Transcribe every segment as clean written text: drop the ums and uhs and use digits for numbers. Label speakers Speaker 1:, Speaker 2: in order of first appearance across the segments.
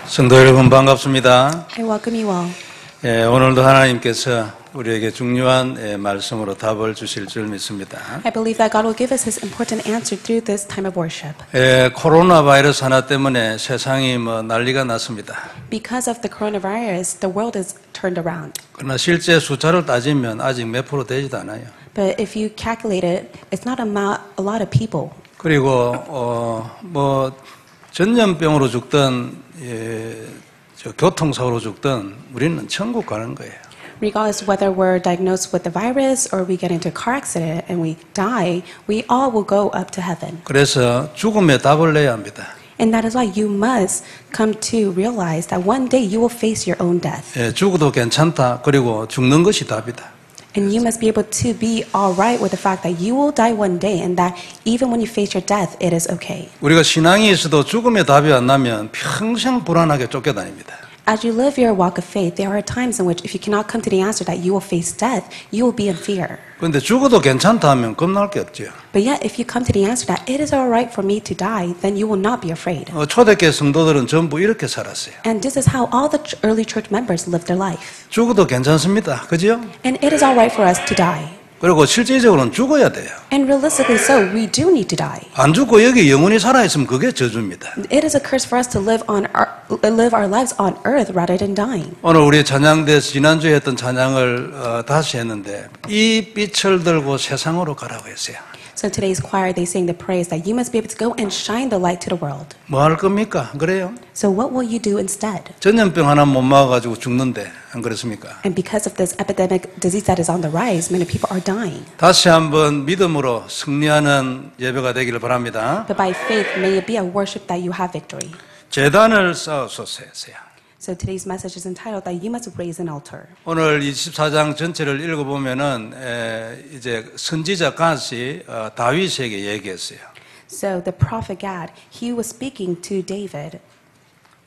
Speaker 1: 성도 여러분 반갑습니다.
Speaker 2: I welcome you all.
Speaker 1: 오늘도 하나님께서 우리에게 중요한 말씀으로 답을 주실 줄 믿습니다.
Speaker 2: I believe that God will give us His important answer through this time of worship.
Speaker 1: 코로나 바이러스 하나 때문에 세상이 난리가 났습니다.
Speaker 2: Because of the coronavirus, the world is turned around.
Speaker 1: 그러나 실제 숫자를 따지면 아직 몇 프로 되지도 않아요.
Speaker 2: But if you calculate it, it's not a lot of people.
Speaker 1: 그리고 전염병으로 죽든 교통사고로 죽든 우리는 천국 가는 거예요.
Speaker 2: Regardless whether we're diagnosed with the virus or we get into a car accident and we die, we all will go up to heaven.
Speaker 1: 그래서 죽음의 답을 내야 합니다.
Speaker 2: And that is why you must come to realize that one day you will face your own death.
Speaker 1: 죽어도 괜찮다. 그리고 죽는 것이 답이다.
Speaker 2: And you must be able to be all right with the fact that you will die one day and that even when you face your death, it is okay.
Speaker 1: 우리가 신앙이 있어도 죽음의 답이 안 나면 평생 불안하게 쫓겨다닙니다.
Speaker 2: As you live your walk of faith, there are times in which if you cannot come to the answer that you will face death, you will be in fear.
Speaker 1: 그런데 죽어도 괜찮다 하면 겁날 게 없죠.
Speaker 2: But yet, if you come to the answer that it is all right for me to die, then you will not be afraid.
Speaker 1: 초대교회 성도들은 전부 이렇게 살았어요.
Speaker 2: And this is how all the early church members lived their life.
Speaker 1: 죽어도 괜찮습니다. 그죠?
Speaker 2: And it is all right for us to die.
Speaker 1: 그리고 실질적으로는 죽어야 돼요.
Speaker 2: And realistically so, we do need to die.
Speaker 1: 안 죽고 여기 영원히 살아있으면 그게 저주입니다.
Speaker 2: It is a curse for us to live our lives on earth rather than dying.
Speaker 1: 오늘 우리 찬양대에서 지난주에 했던 찬양을 다시 했는데 이 빛을 들고 세상으로 가라고 했어요.
Speaker 2: So today's choir, they sing the praise that you must be able to go and shine the light to the world.
Speaker 1: 뭐 할 겁니까? 그래요?
Speaker 2: So what will you do instead?
Speaker 1: 전염병 하나 못 막아가지고 죽는데 안 그렇습니까?
Speaker 2: And because of this epidemic disease that is on the rise, many people are dying.
Speaker 1: 다시 한번 믿음으로 승리하는 예배가 되기를 바랍니다.
Speaker 2: But by faith, may it be a worship that you have victory.
Speaker 1: 제단을 쌓으소서 했어요.
Speaker 2: So today's message is entitled that you must raise an altar.
Speaker 1: 오늘 24장 전체를 읽어보면은 이제 선지자 갓이 다윗에게 얘기했어요.
Speaker 2: So the prophet Gad, he was speaking to David.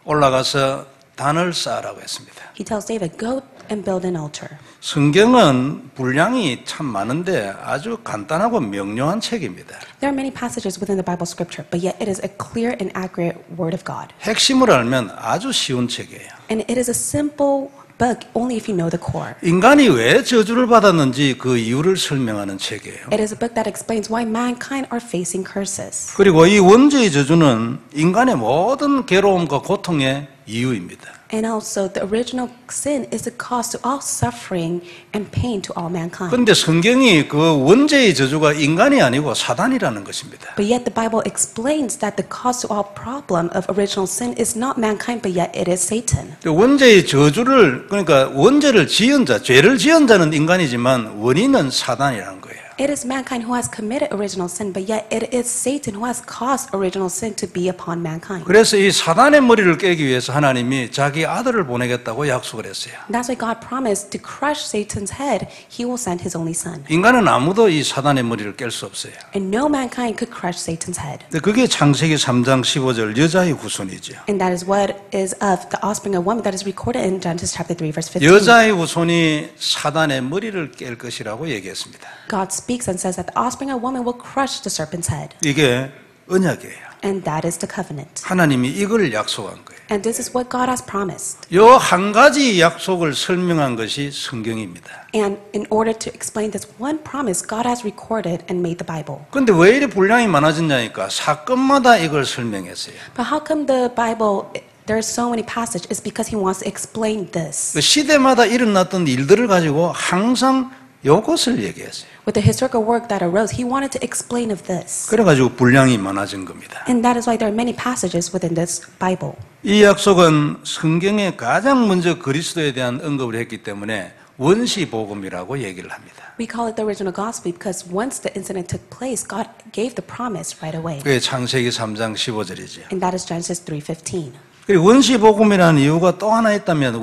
Speaker 1: 올라가서 단을 쌓으라고 했습니다.
Speaker 2: He tells David, go and build an altar.
Speaker 1: 성경은 분량이 참 많은데 아주 간단하고 명료한 책입니다.
Speaker 2: There are many passages within the Bible scripture, but yet it is a clear and accurate word of God.
Speaker 1: 핵심을 알면 아주 쉬운 책이에요.
Speaker 2: And it is a simple book only if you know the core.
Speaker 1: 인간이 왜 저주를 받았는지 그 이유를 설명하는 책이에요.
Speaker 2: It is a book that explains why mankind are facing curses.
Speaker 1: 그리고 이 원죄의 저주는 인간의 모든 괴로움과 고통의 이유입니다.
Speaker 2: And also the original sin is the cause to all suffering and pain to all mankind.
Speaker 1: 그런데 성경이 그 원죄의 저주가 인간이 아니고 사단이라는 것입니다.
Speaker 2: But yet the Bible explains that the cause to all problem of original sin is not mankind, but yet it is Satan.
Speaker 1: 원죄의 저주를 그러니까 원죄를 지은 자, 죄를 지은 자는 인간이지만 원인은 사단이라는 거예요.
Speaker 2: It is mankind who has committed original sin, but yet it is Satan who has caused original sin to be upon mankind.
Speaker 1: 그래서 이 사단의 머리를 깨기 위해서 하나님이 자기 아들을 보내겠다고 약속을 했어요.
Speaker 2: That's why God promised to crush Satan's head. He will send his only son.
Speaker 1: 인간은 아무도 이 사단의 머리를 깰 수 없어요.
Speaker 2: And no mankind could crush Satan's head.
Speaker 1: 근데 그게 창세기 3장 15절 여자의 후손이죠.
Speaker 2: And that is what is of the offspring of woman that is recorded in Genesis chapter 3 verse 15.
Speaker 1: 여자의 후손이 사단의 머리를 깰 것이라고 얘기했습니다.
Speaker 2: God speaks and says that the offspring of woman will crush the serpent's head.
Speaker 1: 이게 언약이에요.
Speaker 2: And that is the covenant.
Speaker 1: 하나님이 이걸 약속한 거예요.
Speaker 2: And this is what God has promised.
Speaker 1: 요 한 가지 약속을 설명한 것이 성경입니다.
Speaker 2: And in order to explain this one promise, God has recorded and made the Bible.
Speaker 1: 그런데 왜 이리 분량이 많아졌냐니까 사건마다 이걸 설명했어요.
Speaker 2: But how come the Bible, there are so many passages? It's because He wants to explain this.
Speaker 1: 그 시대마다 일어났던 일들을 가지고 항상 이것을 얘기했어요.
Speaker 2: With the historical work that arose, He wanted to explain of this.
Speaker 1: 그래가지고 분량이 많아진 겁니다.
Speaker 2: And that is why there are many passages within this Bible.
Speaker 1: 이 약속은 성경에 가장 먼저 그리스도에 대한 언급을 했기 때문에 원시복음이라고 얘기를 합니다.
Speaker 2: We call it the original gospel because once the incident took place, God gave the promise right away.
Speaker 1: 그게 창세기 3장 15절이죠.
Speaker 2: And that is Genesis 3:15.
Speaker 1: 그리고 원시복음이라는 이유가 또 하나 있다면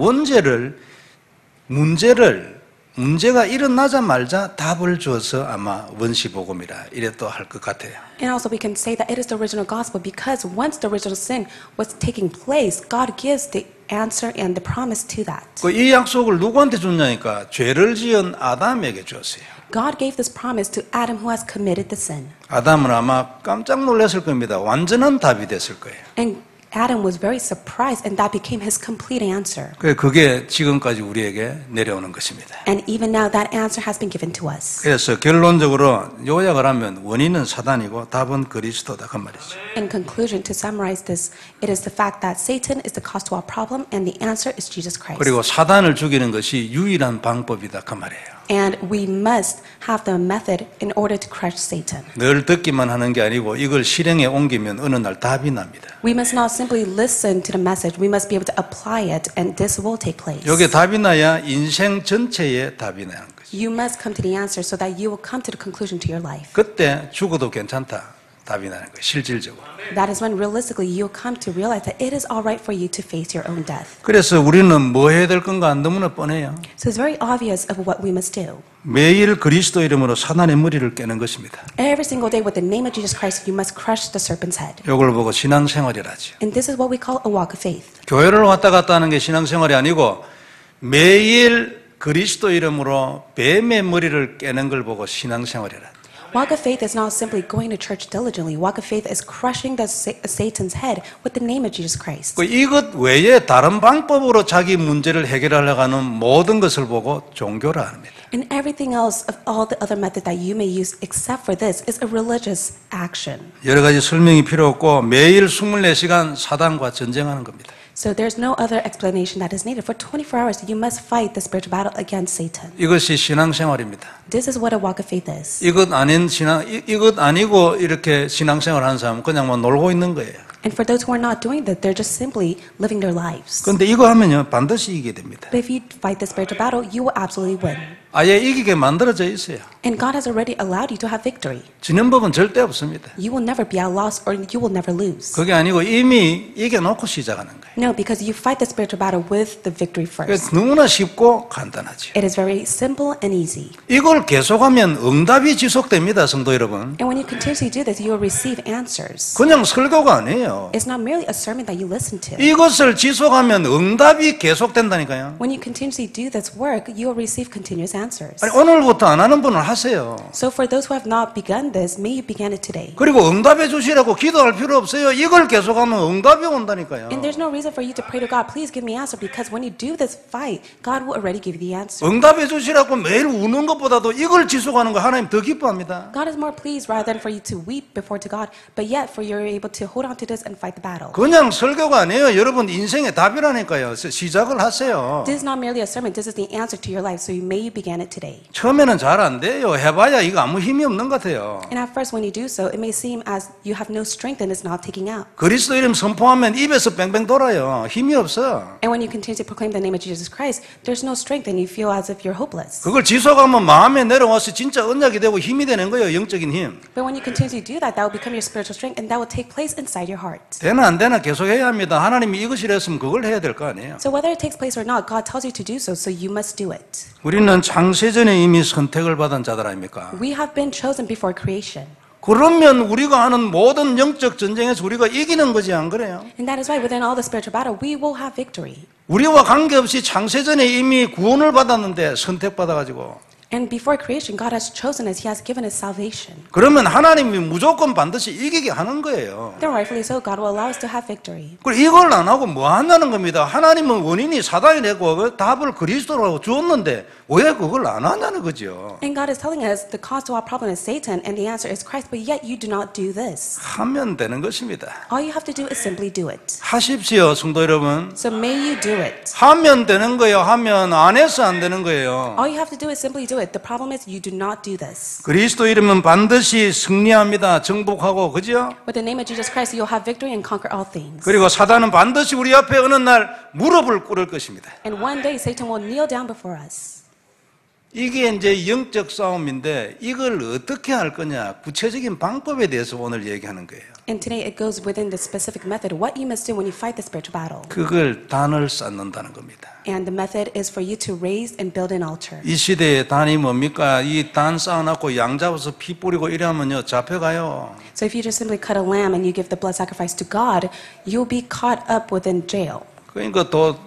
Speaker 1: 문제가 일어나자마자 답을 줘서 아마 원시복음이라 이래 또 할 것 같아요.
Speaker 2: And also we can say that it is the original gospel because once the original sin was taking place, God gives the answer and the promise to that.
Speaker 1: 이 약속을 누구한테 줬냐니까 죄를 지은 아담에게 줬어요.
Speaker 2: God gave this promise to Adam who has committed the sin.
Speaker 1: 아담은 아마 깜짝 놀랐을 겁니다. 완전한 답이 됐을 거예요.
Speaker 2: And Adam was very surprised, and that became his complete answer.
Speaker 1: 그게 지금까지 우리에게 내려오는 것입니다.
Speaker 2: And even now, that answer has been given to us.
Speaker 1: 그래서 결론적으로 요약을 하면 원인은 사단이고 답은 그리스도다 그 말이죠.
Speaker 2: In conclusion, to summarize this, it is the fact that Satan is the cause to our problem, and the answer is Jesus Christ.
Speaker 1: 그리고 사단을 죽이는 것이 유일한 방법이다 그 말이에요.
Speaker 2: And we must have the method in order to crush Satan.
Speaker 1: 늘 듣기만 하는 게 아니고 이걸 실행에 옮기면 어느 날 답이 납니다.
Speaker 2: We must not simply listen to the message. We must be able to apply it, and this will take place.
Speaker 1: 여기에 답이 나야 인생 전체에 답이 나는 거죠.
Speaker 2: You must come to the answer so that you will come to the conclusion to your life.
Speaker 1: 그때 죽어도 괜찮다 답이 나는 거예요. 실질적으로.
Speaker 2: That is when realistically you'll come to realize that it is all right for you to face your own death.
Speaker 1: 그래서 우리는 뭐 해야 될 건가 너무나 뻔해요.
Speaker 2: So it's very obvious of what we must do.
Speaker 1: 매일 그리스도 이름으로 사단의 머리를 깨는 것입니다.
Speaker 2: Every single day with the name of Jesus Christ, you must crush the serpent's head.
Speaker 1: 이걸 보고 신앙생활이라죠.
Speaker 2: And this is what we call a walk of faith.
Speaker 1: 교회를 왔다 갔다 하는 게 신앙생활이 아니고 매일 그리스도 이름으로 뱀의 머리를 깨는 걸 보고 신앙생활이라.
Speaker 2: Walk of faith is not simply going to church diligently. Walk of faith is crushing Satan's head with the name of Jesus Christ.
Speaker 1: 이것 외에 다른 방법으로 자기 문제를 해결하려고 하는 모든 것을 보고 종교라 합니다.
Speaker 2: And everything else of all the other methods that you may use except for this is a religious action.
Speaker 1: 여러 가지 설명이 필요 없고 매일 24시간 사단과 전쟁하는 겁니다.
Speaker 2: So there's no other explanation that is needed. For 24 hours, you must fight the spiritual battle against Satan.
Speaker 1: 이것이 신앙생활입니다.
Speaker 2: This is what a walk of faith is.
Speaker 1: 이것 아니고 이렇게 신앙생활 하는 사람은 그냥 뭐 놀고 있는 거예요.
Speaker 2: And for those who are not doing that, they're just simply living their lives.
Speaker 1: 그런데 이거 하면요 반드시 이기게 됩니다.
Speaker 2: But if you fight the spiritual battle, you will absolutely win.
Speaker 1: 아예 이기게 만들어져 있어요.
Speaker 2: And God has already allowed you to have victory.
Speaker 1: 지는 법은 절대 없습니다.
Speaker 2: You will never be outlost or you will never lose.
Speaker 1: 그게 아니고 이미 이겨놓고 시작하는 거예요.
Speaker 2: No, because you fight the spiritual battle with the victory first.
Speaker 1: 그래서 너무나 쉽고 간단하죠.
Speaker 2: It is very simple and easy.
Speaker 1: 이걸 계속하면 응답이 지속됩니다, 성도 여러분.
Speaker 2: And when you continuously do this, you will receive answers.
Speaker 1: 그냥 설교가 아니에요.
Speaker 2: It's not merely a sermon that you listen to.
Speaker 1: 이것을 지속하면 응답이 계속된다니까요.
Speaker 2: When you continuously do this work, you will receive continuous answers.
Speaker 1: 아니, 오늘부터 안 하는 분은 하세요.
Speaker 2: So for those who have not begun this, may you begin it today.
Speaker 1: 그리고 응답해 주시라고 기도할 필요 없어요. 이걸 계속하면 응답이 온다니까요.
Speaker 2: And there's no reason for you to pray to God, please give me answer, because when you do this fight, God will already give you the answer.
Speaker 1: 응답해 주시라고 매일 우는 것보다도 이걸 지속하는 거 하나님 더 기뻐합니다.
Speaker 2: God is more pleased rather than for you to weep before to God, but yet for you're able to hold on to this and fight the battle.
Speaker 1: 그냥 설교가 아니에요. 여러분 인생의 답이라니까요. 시작을 하세요.
Speaker 2: This is not merely a sermon, this is the answer to your life, so may you begin it today.
Speaker 1: 처음에는 잘 안 돼요. 해봐야 이거 아무 힘이 없는 것 같아요.
Speaker 2: And at first when you do so, it may seem as you have no strength and it's not taking out.
Speaker 1: 그리스도 이름 선포하면 입에서 뺑뺑 돌아요. 힘이 없어.
Speaker 2: And when you continue to proclaim the name of Jesus Christ, there's no strength and you feel as if you're hopeless.
Speaker 1: 그걸 지속하면 마음에 내려와서 진짜 언약이 되고 힘이 되는 거예요. 영적인 힘.
Speaker 2: But when you continue to do that, that will become your spiritual strength and that will take place inside your heart.
Speaker 1: 되나 안 되나 계속 해야 합니다. 하나님이 이것이라 했으면 그걸 해야 될 거 아니에요.
Speaker 2: So whether it takes place or not, God tells you to do so, so you must do it.
Speaker 1: 우리는 창세전에 이미 선택을 받은 자들 아닙니까?
Speaker 2: We have been chosen before creation.
Speaker 1: 그러면 우리가 하는 모든 영적 전쟁에서 우리가 이기는 거지 안 그래요?
Speaker 2: And that is why within all the spiritual battle, we will have victory.
Speaker 1: 우리와 관계없이 창세전에 이미 구원을 받았는데 선택받아가지고
Speaker 2: And before creation, God has chosen us. He has given us salvation.
Speaker 1: 그러면 하나님이 무조건 반드시 이기게 하는 거예요.
Speaker 2: Then rightfully so, God will allow us to have victory.
Speaker 1: 그리고 이걸 안 하고 뭐 한다는 겁니다. 하나님은 원인이 사단이 되고 그 답을 그리스도라고 주었는데 왜 그걸 안 한다는 거죠.
Speaker 2: And God is telling us the cause to our problem is Satan and the answer is Christ, but yet you do not do this.
Speaker 1: 하면 되는 것입니다.
Speaker 2: All you have to do is simply do it.
Speaker 1: 하십시오, 성도 여러분.
Speaker 2: So may you do it.
Speaker 1: 하면 되는 거예요. 하면 안 해서 안 되는 거예요.
Speaker 2: All you have to do is simply do it. The problem is you do not do this.
Speaker 1: 그리스도 이름은 반드시 승리합니다. 정복하고, 그죠?
Speaker 2: With the name of Jesus Christ, you'll have victory and conquer all things.
Speaker 1: 그리고 사단은 반드시 우리 앞에 어느 날 무릎을 꿇을 것입니다.
Speaker 2: And one day Satan will kneel down before us.
Speaker 1: 이게 이제 영적 싸움인데 이걸 어떻게 할 거냐 구체적인 방법에 대해서 오늘 얘기하는 거예요.
Speaker 2: And today it goes within the specific method, what you must do when you fight the spiritual battle.
Speaker 1: 그걸 단을 쌓는다는 겁니다.
Speaker 2: And the method is for you to raise and build an altar.
Speaker 1: 이 시대의 단이 뭡니까? 이 단 쌓아놓고 양 잡아서 피 뿌리고 이러면요 잡혀가요.
Speaker 2: So if you just simply cut a lamb and you give the blood sacrifice to God, you'll be caught up within jail.
Speaker 1: 그러니까 또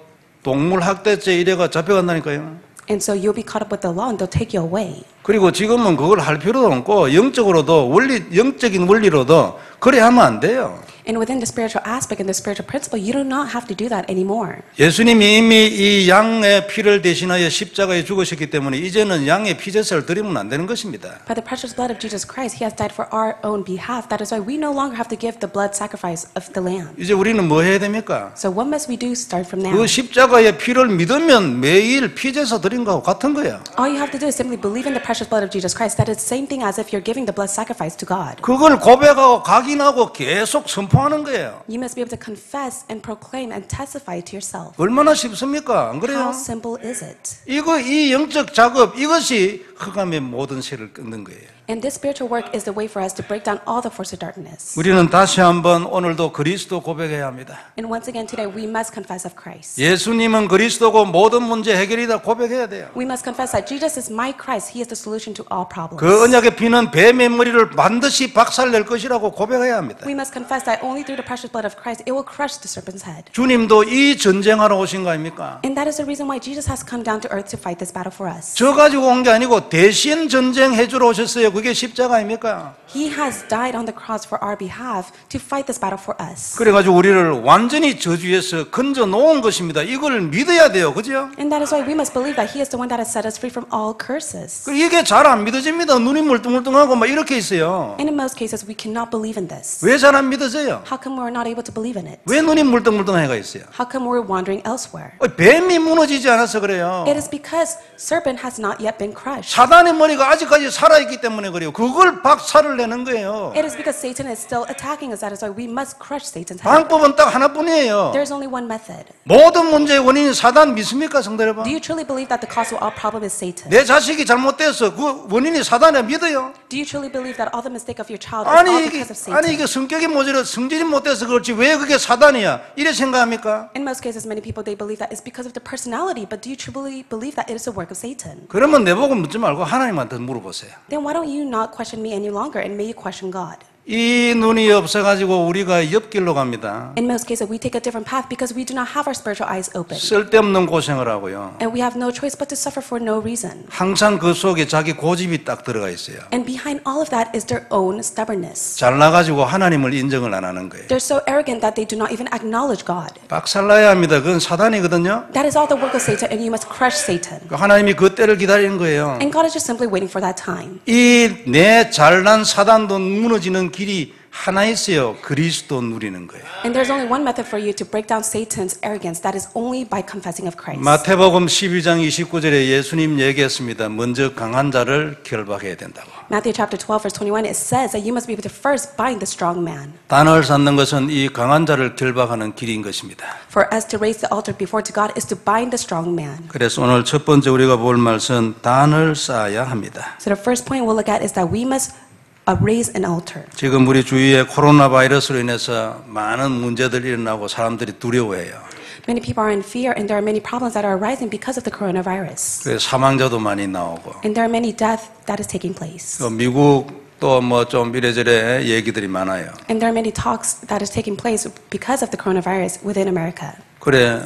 Speaker 1: 동물 학대죄 이래가 잡혀간다니까요.
Speaker 2: And so you'll be caught up with the law and they'll take you away.
Speaker 1: 그리고 지금은 그걸 할 필요도 없고 영적으로도 영적인 원리로도 그래 하면 안 돼요.
Speaker 2: And within the spiritual aspect and the spiritual principle, you do not have to do that anymore.
Speaker 1: 예수님이 이미 이 양의 피를 대신하여 십자가에 죽으셨기 때문에 이제는 양의 피제사를 드리면 안 되는 것입니다.
Speaker 2: By the precious blood of Jesus Christ, He has died for our own behalf. That is why we no longer have to give the blood sacrifice of the lamb.
Speaker 1: 이제 우리는 뭐 해야 됩니까?
Speaker 2: So what must we do start from now?
Speaker 1: 그 십자가의 피를 믿으면 매일 피제사 드린 거하고 같은 거야.
Speaker 2: All you have to do is simply believe in the precious blood of Jesus Christ. That is the same thing as if you're giving the blood sacrifice to God.
Speaker 1: 그걸 고백하고 각인하고 계속 선포하는 거예요.
Speaker 2: You must be able to confess and proclaim and testify to yourself.
Speaker 1: 얼마나 쉽습니까? 안 그래요?
Speaker 2: How simple is it?
Speaker 1: 이 영적 작업 이것이 흑암의 모든 세를 끊는 거예요.
Speaker 2: And this spiritual work is the way for us to break down all the force of darkness.
Speaker 1: 우리는 다시 한번 오늘도 그리스도 고백해야 합니다.
Speaker 2: And once again today, we must confess of Christ.
Speaker 1: 예수님은 그리스도고 모든 문제 해결이다 고백해야 돼요.
Speaker 2: We must confess that Jesus is my Christ. He is the solution to all problems.
Speaker 1: 그 언약의 피는 뱀의 머리를 반드시 박살낼 것이라고 고백해야 합니다.
Speaker 2: We must confess that only through the precious blood of Christ, it will crush the serpent's head.
Speaker 1: 주님도 이 전쟁하러 오신 거 아닙니까?
Speaker 2: And that is the reason why Jesus has come down to earth to fight this battle for us.
Speaker 1: 저 가지고 온 게 아니고 대신 전쟁해 주러 오셨어요. 그게 십자가 아닙니까?
Speaker 2: He has died on the cross for our behalf to fight this battle for us.
Speaker 1: 그래가지고 우리를 완전히 저주에서 건져 놓은 것입니다. 이걸 믿어야 돼요. 그죠?
Speaker 2: And that is why we must believe that He is the one that has set us free from all curses.
Speaker 1: 이게 잘 안 믿어집니다. 눈이 물뚱물뚱하고 막 이렇게 있어요.
Speaker 2: And in most cases, we cannot believe in this.
Speaker 1: 왜 잘 안 믿어져요?
Speaker 2: How come we're not able to believe in it?
Speaker 1: 왜 눈이 물뚱물뚱해가 있어요?
Speaker 2: How come we're wandering elsewhere?
Speaker 1: 뱀이 무너지지 않아서 그래요.
Speaker 2: It is because serpent has not yet been crushed.
Speaker 1: 사단의 머리가 아직까지 살아있기 때문에 그래요. 그걸 박살을 내는 거예요.
Speaker 2: It is because Satan is still attacking us. That is why we must crush Satan's head.
Speaker 1: 방법은 딱 하나뿐이에요.
Speaker 2: There is only one method.
Speaker 1: 모든 문제의 원인이 사단 믿습니까, 성도 여러분?
Speaker 2: Do you truly believe that the cause of all problem is Satan?
Speaker 1: 내 자식이 잘못돼서 그 원인이 사단에 믿어요?
Speaker 2: Do you truly believe that all the mistake of your child is all because of Satan?
Speaker 1: 이게 성격이 모자라 성질이 못돼서 그렇지 왜 그게 사단이야? 이래 생각합니까?
Speaker 2: In most cases, many people they believe that it's because of the personality. But do you truly believe that it is a work of Satan?
Speaker 1: 그러면 내보고 묻지 말고 하나님한테 물어보세요.
Speaker 2: Then why don't you not question me any longer and may you question God?
Speaker 1: 이 눈이 없어가지고 우리가 옆길로 갑니다.
Speaker 2: In most cases, we take a different path because we do not have our spiritual eyes open.
Speaker 1: 쓸데없는 고생을 하고요.
Speaker 2: And we have no choice but to suffer for no reason.
Speaker 1: 항상 그 속에 자기 고집이 딱 들어가 있어요.
Speaker 2: And behind all of that is their own stubbornness.
Speaker 1: 잘나가지고 하나님을 인정을 안 하는 거예요.
Speaker 2: They're so arrogant that they do not even acknowledge God.
Speaker 1: 박살나야 합니다. 그건 사단이거든요.
Speaker 2: That is all the work of Satan, and you must crush Satan.
Speaker 1: 하나님이 그 때를 기다리는 거예요.
Speaker 2: And God is just simply waiting for that time.
Speaker 1: 이 내 잘난 사단도 무너지는 길이 하나 있어요. 그리스도 누리는 거예요.
Speaker 2: And there's only one method for you to break down Satan's arrogance. That is only by confessing of Christ.
Speaker 1: 마태복음 12장 29절에 예수님 얘기했습니다. 먼저 강한 자를 결박해야 된다고.
Speaker 2: Matthew chapter 12 verse 21 it says that you must be able to first bind the strong man.
Speaker 1: 단을 쌓는 것은 이 강한 자를 결박하는 길인 것입니다.
Speaker 2: For us to raise the altar before to God is to bind the strong man.
Speaker 1: 그래서 오늘 첫 번째 우리가 볼 말씀은 단을 쌓아야 합니다.
Speaker 2: So the first point we'll look at is that we must raise an altar.
Speaker 1: 지금 우리 주위에 코로나 바이러스로 인해서 많은 문제들이 일어나고 사람들이 두려워해요.
Speaker 2: Many people are in fear and there are many problems that are arising because of the coronavirus.
Speaker 1: 그래서 사망자도 많이 나오고.
Speaker 2: And there are many deaths that is taking place.
Speaker 1: 미국 또 뭐 좀 이래저래 얘기들이 많아요.
Speaker 2: And there are many talks that is taking place because of the coronavirus within America.
Speaker 1: 그래,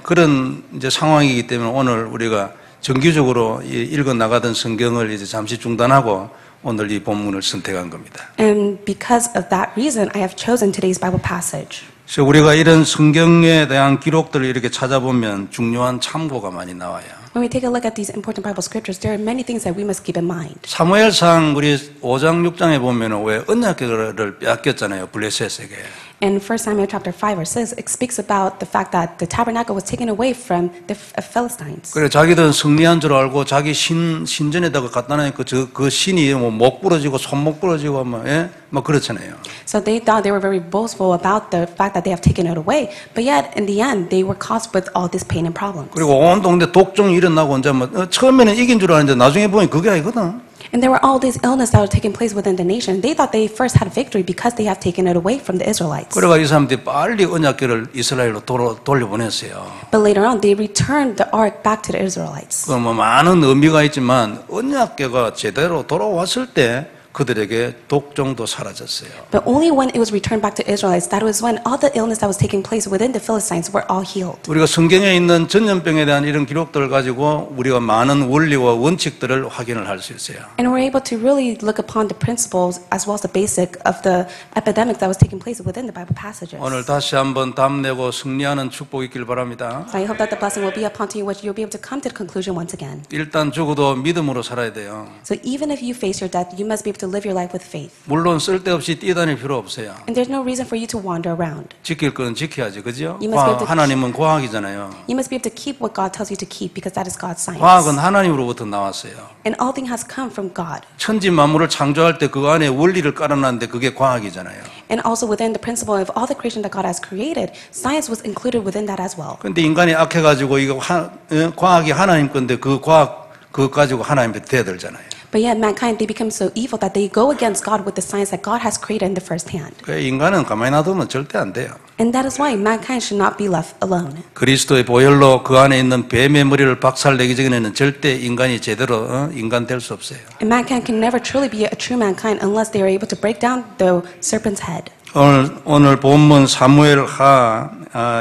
Speaker 1: 그런 이제 상황이기 때문에 오늘 우리가 정기적으로 읽어 나가던 성경을 이제 잠시 중단하고 오늘 이 본문을 선택한 겁니다.
Speaker 2: And because of that reason, I have chosen today's Bible passage.
Speaker 1: 그래서 우리가 이런 성경에 대한 기록들을 이렇게 찾아보면 중요한 참고가 많이 나와요.
Speaker 2: When we take a look at these important Bible scriptures, there are many things that we must keep in mind.
Speaker 1: 사무엘상 우리 5장 6장에 보면 왜 언약궤를 빼앗겼잖아요. 블레셋에게.
Speaker 2: In 1 Samuel chapter 5 verse 6, it speaks about the fact that the tabernacle was taken away from the Philistines.
Speaker 1: 그래 자기들은 승리한 줄 알고 자기 신전에다가 갖다 놓으니까 그 신이 뭐 목 부러지고 손목 부러지고 뭐 그렇잖아요.
Speaker 2: So they thought they were very boastful about the fact that they have taken it away, but yet in the end they were caused with all this pain and problems.
Speaker 1: 그리고 온 동네 독종이 일어나고 이제 뭐 처음에는 이긴 줄 알았는데 나중에 보니 그게 아니거든.
Speaker 2: And there were all these illness that were taking place within the nation. They thought they first had victory because they have taken it away from the Israelites.
Speaker 1: 그래가 이 사람들이 빨리 언약궤를 이스라엘로 돌려보냈어요.
Speaker 2: But later on, they returned the ark back to the Israelites.
Speaker 1: 그 뭐 많은 의미가 있지만 언약궤가 제대로 돌아왔을 때 그들에게 독종도 사라졌어요.
Speaker 2: But only when it was returned back to Israelites, that was when all the illness that was taking place within the Philistines were all healed.
Speaker 1: 우리가 성경에 있는 전염병에 대한 이런 기록들을 가지고 우리가 많은 원리와 원칙들을 확인을 할 수 있어요.
Speaker 2: And we're able to really look upon the principles as well as the basic of the epidemic that was taking place within the Bible passages.
Speaker 1: 오늘 다시 한번 답내고 승리하는 축복이 있길 바랍니다.
Speaker 2: So I hope that the blessing will be upon you, which you'll be able to come to the conclusion once again.
Speaker 1: 일단 죽어도 믿음으로 살아야 돼요.
Speaker 2: So even if you face your death, you must be able to live your life with faith.
Speaker 1: 물론 쓸데없이 뛰다닐 필요 없어요.
Speaker 2: And there's no reason for you to wander around.
Speaker 1: 지킬 건 지켜야지, 그죠?
Speaker 2: You must be able to-
Speaker 1: 하나님은 과학이잖아요.
Speaker 2: You must be able to keep what God tells you to keep because that is God's science.
Speaker 1: 과학은 하나님으로부터 나왔어요.
Speaker 2: And all thing has come from God.
Speaker 1: 천지 만물을 창조할 때 그 안에 원리를 깔아놨는데 그게 과학이잖아요.
Speaker 2: And also within the principle of all the creation that God has created, science was included within that as well.
Speaker 1: 근데 인간이 악해가지고 이거 과학이 하나님 건데 그 과학 그거 가지고 하나님한테 대들잖아요.
Speaker 2: But yet mankind, they become so evil that they go against God with the science that God has created in the first hand.
Speaker 1: 그 인간은 가만히 놔두면 절대 안 돼요.
Speaker 2: And that is why mankind should not be left alone.
Speaker 1: 그리스도의 보혈로 그 안에 있는 뱀의 머리를 박살내기 전에는 절대 인간이 제대로 인간 될 수 없어요.
Speaker 2: And mankind can never truly be a true mankind unless they are able to break down the serpent's head.
Speaker 1: 오늘 본문 사무엘하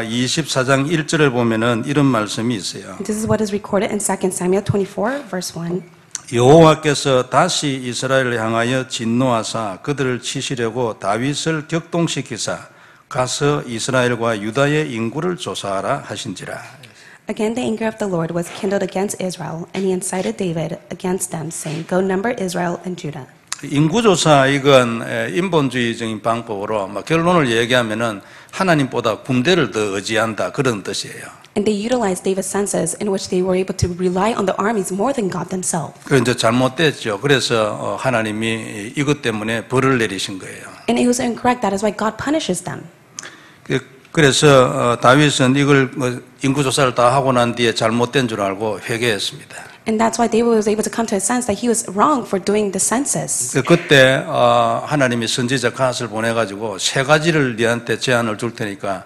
Speaker 1: 24장 1절을 보면은 이런 말씀이 있어요.
Speaker 2: This is what is recorded in 2 Samuel 24, verse 1.
Speaker 1: 여호와께서 다시 이스라엘을 향하여 진노하사 그들을 치시려고 다윗을 격동시키사 가서 이스라엘과 유다의 인구를 조사하라 하신지라.
Speaker 2: Again, the anger of the Lord was kindled against Israel, and he incited David against them, saying, Go number Israel and Judah.
Speaker 1: 인구조사 이건 인본주의적인 방법으로 결론을 얘기하면은 하나님보다 군대를 더 의지한다 그런 뜻이에요.
Speaker 2: And they utilized David's census in which they were able to rely on the armies more than God themselves.
Speaker 1: 그 이제 잘못됐죠. 그래서 하나님이 이것 때문에 벌을 내리신 거예요.
Speaker 2: And it was incorrect. That is why God punishes them.
Speaker 1: 그래서 다윗은 이걸 인구조사를 다 하고 난 뒤에 잘못된 줄 알고 회개했습니다.
Speaker 2: And that's why David was able to come to a sense that he was wrong for doing the census.
Speaker 1: 그때 하나님이 선지자 갓을 보내가지고 세 가지를 네한테 제안을 줄 테니까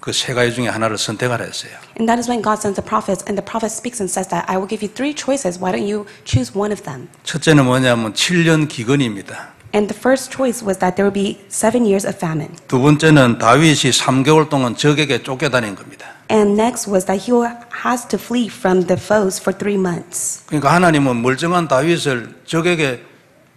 Speaker 1: 그 세 가지 중에 하나를 선택하라 했어요.
Speaker 2: And that is when God sends the prophets, and the prophet speaks and says that I will give you three choices. Why don't you choose one of them?
Speaker 1: 첫째는 뭐냐면 7년 기근입니다.
Speaker 2: And the first choice was that there would be 7 years of famine.
Speaker 1: 두 번째는 다윗이 3개월 동안 적에게 쫓겨다닌 겁니다.
Speaker 2: And next was that he has to flee from the foes for 3 months.
Speaker 1: 그러니까 하나님은 멀쩡한 다윗을 적에게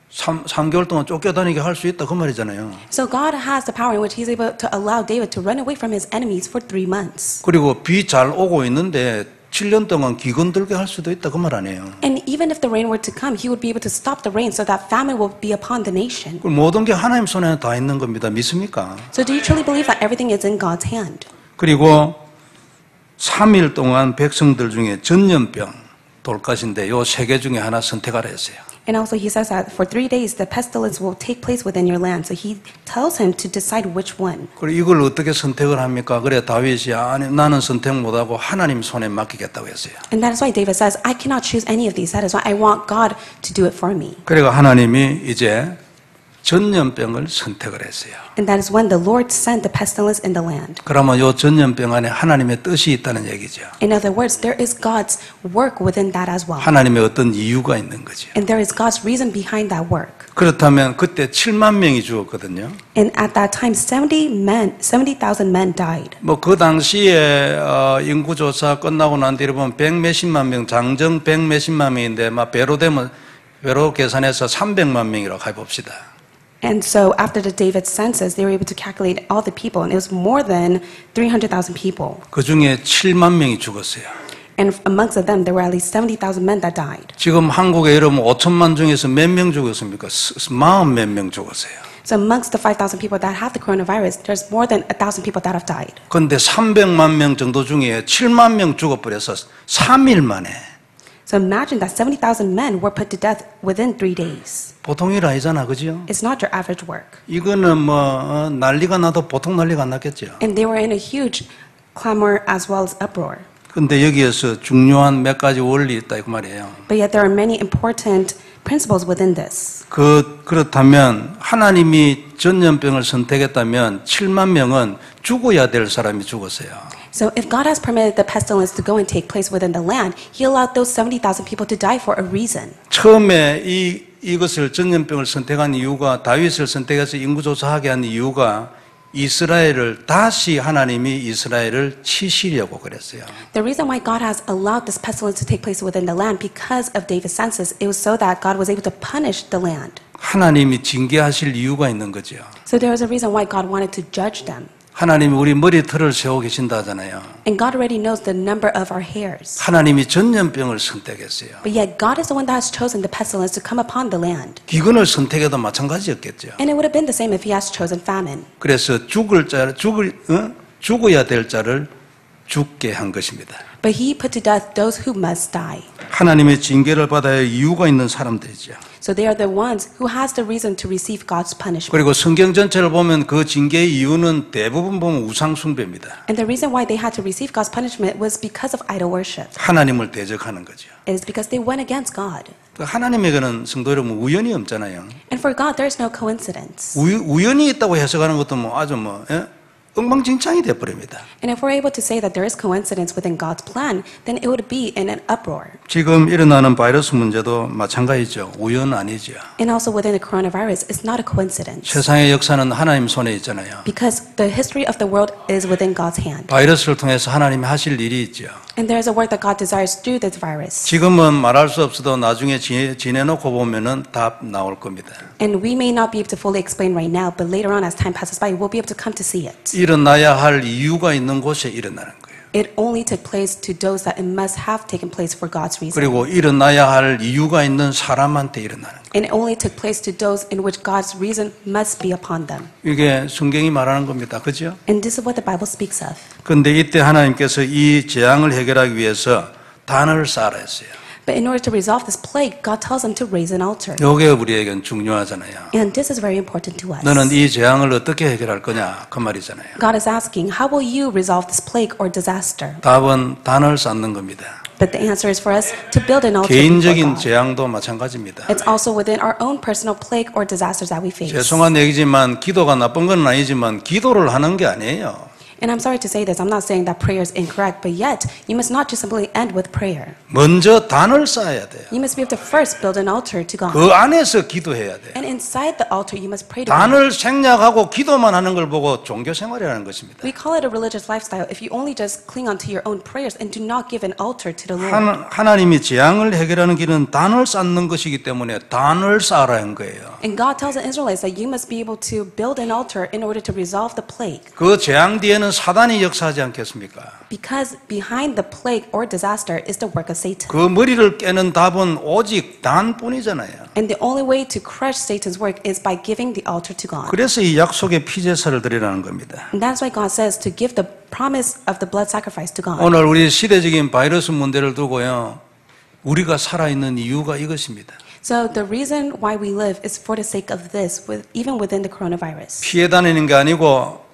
Speaker 1: 3개월 동안 쫓겨다니게 할 수 있다 그 말이잖아요.
Speaker 2: So God has the power in which he's able to allow David to run away from his enemies for 3 months.
Speaker 1: 그리고 비 잘 오고 있는데 7년 동안 기근 들게 할 수도 있다 그 말 아니에요.
Speaker 2: And even if the rain were to come, he would be able to stop the rain so that famine will be upon the nation.
Speaker 1: 그 모든 게 하나님 손에 다 있는 겁니다. 믿습니까?
Speaker 2: So do you truly believe that everything is in God's hand?
Speaker 1: 그리고 3일 동안 백성들 중에 전염병, 돌가신데 요 세 개 중에 하나 선택하라 했어요.
Speaker 2: And also he says that for 3 days the pestilence will take place within your land. So he tells him to decide which one.
Speaker 1: 그리고 이걸 어떻게 선택을 합니까? 그래 다윗이 아니 나는 선택 못하고 하나님 손에 맡기겠다고 했어요.
Speaker 2: And that is why David says, I cannot choose any of these. That is why I want God to do it for me.
Speaker 1: 그래가 하나님이 이제 전염병을 선택을 했어요.
Speaker 2: And that is when the Lord sent the pestilence in the land.
Speaker 1: 그러면 요 전염병 안에 하나님의 뜻이 있다는 얘기죠.
Speaker 2: In other words, there is God's work within that as well.
Speaker 1: 하나님의 어떤 이유가 있는 거죠.
Speaker 2: And there is God's reason behind that work.
Speaker 1: 그렇다면 그때 7만 명이 죽었거든요.
Speaker 2: And at that time, 70,000 men died.
Speaker 1: 뭐 그 당시에 인구조사 끝나고 난 뒤로 보면 100몇십만 명, 장정 100몇십만 명인데 막 배로 계산해서 300만 명이라고 해봅시다.
Speaker 2: And so after the David census, they were able to calculate all the people, and it was more than 300,000 people.
Speaker 1: 그 중에 7만 명이 죽었어요.
Speaker 2: And amongst them, there were at least 70,000 men that died.
Speaker 1: 지금 한국에 이러면 5천만 중에서 몇 명 죽었습니까? 40몇 명 죽었어요.
Speaker 2: So amongst the 5,000 people that have the coronavirus, there's more than 1,000 people that have died.
Speaker 1: 그런데 300만 명 정도 중에 7만 명 죽어버려서 3일 만에.
Speaker 2: So imagine that 70,000 men were put to death within 3 days.
Speaker 1: 보통 일 아니잖아, 그죠?
Speaker 2: It's not your average work.
Speaker 1: 이거는 뭐 난리가 나도 보통 난리가 안 났겠죠.
Speaker 2: And they were in a huge clamor as well as uproar.
Speaker 1: 근데 여기에서 중요한 몇 가지 원리 있다 그 말이에요.
Speaker 2: But yet there are many important principles within this.
Speaker 1: 그렇다면 하나님이 전염병을 선택했다면 7만 명은 죽어야 될 사람이 죽었어요.
Speaker 2: So if God has permitted the pestilence to go and take place within the land, He allowed those 70,000 people to die for a reason.
Speaker 1: 처음에 이 이것을 전염병을 선택한 이유가 다윗을 선택해서 인구조사하게 한 이유가 이스라엘을 다시 하나님이 이스라엘을 치시려고 그랬어요.
Speaker 2: The reason why God has allowed this pestilence to take place within the land because of David's census, it was so that God was able to punish the land.
Speaker 1: 하나님이 징계하실 이유가 있는 거죠.
Speaker 2: So there was a reason why God wanted to judge them.
Speaker 1: 하나님이 우리 머리털을 세워 계신다 하잖아요.
Speaker 2: And God already knows the number of our hairs.
Speaker 1: 하나님이 전염병을 선택했어요.
Speaker 2: But yet God is the one that has chosen the pestilence to come upon the land.
Speaker 1: 기근을 선택해도 마찬가지였겠죠.
Speaker 2: And it would have been the same if he has chosen famine.
Speaker 1: 그래서 죽어야 될 자를 죽게 한 것입니다.
Speaker 2: But he put to death those who must die.
Speaker 1: 하나님의 징계를 받아야 할 이유가 있는 사람들이죠.
Speaker 2: So they are the ones who has the reason to receive God's punishment.
Speaker 1: 그리고 성경 전체를 보면 그 징계의 이유는 대부분 보면 우상 숭배입니다.
Speaker 2: And the reason why they had to receive God's punishment was because of idol worship.
Speaker 1: 하나님을 대적하는 거죠.
Speaker 2: It is because they went against God.
Speaker 1: 하나님에게는 성도 여러분 우연이 없잖아요.
Speaker 2: And for God, there is no coincidence.
Speaker 1: 우연이 있다고 해석하는 것도 아주 엉망진창이 돼버립니다.
Speaker 2: And if we're able to say that there is coincidence within God's plan, then it would be in an uproar.
Speaker 1: 지금 일어나는 바이러스 문제도 마찬가지죠. 우연 아니죠.
Speaker 2: And also within the coronavirus, it's not a coincidence.
Speaker 1: 세상의 역사는 하나님 손에 있잖아요.
Speaker 2: Because the history of the world is within God's hand.
Speaker 1: 바이러스를 통해서 하나님이 하실 일이 있죠.
Speaker 2: And there is a work that God desires through this virus.
Speaker 1: 지금은 말할 수 없어도 나중에 지내놓고 보면은 답 나올 겁니다.
Speaker 2: And we may not be able to fully explain right now, but later on as time passes by, we'll be able to come to see it.
Speaker 1: 일어나야 할 이유가 있는 곳에 일어나는 거예요.
Speaker 2: It only took place to those that it must have taken place for God's reason.
Speaker 1: 그리고 일어나야 할 이유가 있는 사람한테 일어나는 거예요.
Speaker 2: And it only took place to those in which God's reason must be upon them.
Speaker 1: 이게 성경이 말하는 겁니다. 그죠?
Speaker 2: And this is what the Bible speaks of.
Speaker 1: 그런데 이때 하나님께서 이 재앙을 해결하기 위해서 단을 쌓으라 했어요.
Speaker 2: But in order to resolve this plague, God tells them to raise an altar.
Speaker 1: 이게 우리에겐 중요하잖아요.
Speaker 2: And this is very important to us.
Speaker 1: 너는 이 재앙을 어떻게 해결할 거냐 그 말이잖아요.
Speaker 2: God is asking, how will you resolve this plague or disaster?
Speaker 1: 답은 단을 쌓는 겁니다.
Speaker 2: But the answer is for us to build an altar before
Speaker 1: 개인적인
Speaker 2: God.
Speaker 1: 재앙도 마찬가지입니다.
Speaker 2: It's also within our own personal plague or disasters that we face.
Speaker 1: 죄송한 얘기지만 기도가 나쁜 건 아니지만 기도를 하는 게 아니에요.
Speaker 2: And I'm sorry to say this, I'm not saying that prayer is incorrect, but yet you must not just simply end with prayer.
Speaker 1: 먼저 단을 쌓아야 돼요.
Speaker 2: You must be able to first build an altar to God.
Speaker 1: 그 안에서 기도해야 돼요.
Speaker 2: And inside the altar, you must pray to God.
Speaker 1: 단을 생략하고 기도만 하는 걸 보고 종교 생활이라는 것입니다.
Speaker 2: We call it a religious lifestyle if you only just cling onto your own prayers and do not give an altar to the Lord.
Speaker 1: 하나님이 재앙을 해결하는 길은 단을 쌓는 것이기 때문에 단을 쌓으라는 거예요.
Speaker 2: And God tells the Israelites that you must be able to build an altar in order to resolve the plague.
Speaker 1: 그 재앙 뒤에는 사단이 역사하지 않겠습니까?
Speaker 2: Because behind the plague or disaster is the work of Satan.
Speaker 1: 그 머리를 깨는 답은 오직 단뿐이잖아요.
Speaker 2: And the only way to crush Satan's work is by giving the altar to God.
Speaker 1: 그래서 이 약속의 피제사를 드리라는 겁니다.
Speaker 2: And that's why God says to give the promise of the blood sacrifice to God.
Speaker 1: 오늘 우리 시대적인 바이러스 문제를 두고요. 우리가 살아있는 이유가 이것입니다.
Speaker 2: So the reason why we live is for the sake of this, even within the coronavirus.
Speaker 1: 피해 다니는 게 아니고